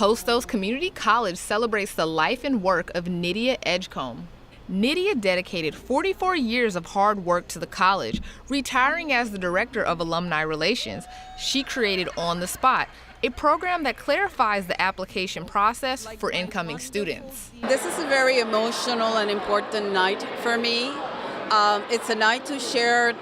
Hostos Community College celebrates the life and work of Nydia Edgecombe. Nydia dedicated 44 years of hard work to the college, retiring as the director of alumni relations. She created On the Spot, a program that clarifies the application process for incoming students. This is a very emotional and important night for me. It's a night to share.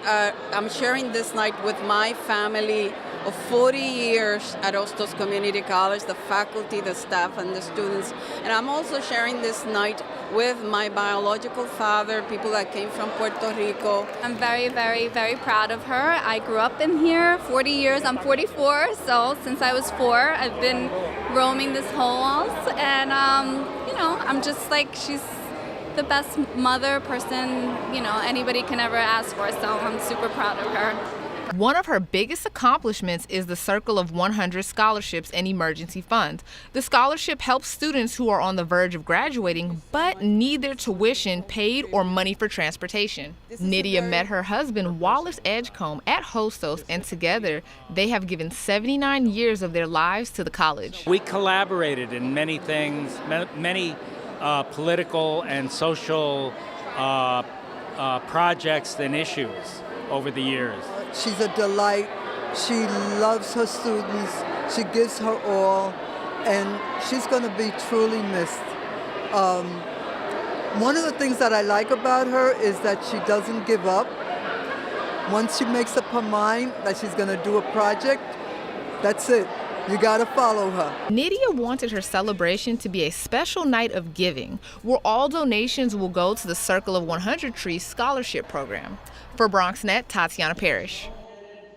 I'm sharing this night with my family of 40 years at Hostos Community College, the faculty, the staff, and the students. And I'm also sharing this night with my biological father, people that came from Puerto Rico. I'm very, very, very proud of her. I grew up in here 40 years. I'm 44, so since I was 4, I've been roaming this halls. And, I'm just like, she's the best mother person, anybody can ever ask for, so I'm super proud of her. One of her biggest accomplishments is the Circle of 100 Scholarships and Emergency Funds. The scholarship helps students who are on the verge of graduating but need their tuition paid or money for transportation. Nydia met her husband, Wallace Edgecombe, at Hostos, and together they have given 79 years of their lives to the college. We collaborated in many things, many political and social projects and issues over the years. She's a delight. She loves her students. She gives her all, and she's going to be truly missed. One of the things that I like about her is that she doesn't give up. Once she makes up her mind that she's going to do a project, that's it. You got to follow her. Nydia wanted her celebration to be a special night of giving, where all donations will go to the Circle of 100 Trees Scholarship Program. For BronxNet, Tatiana Parrish.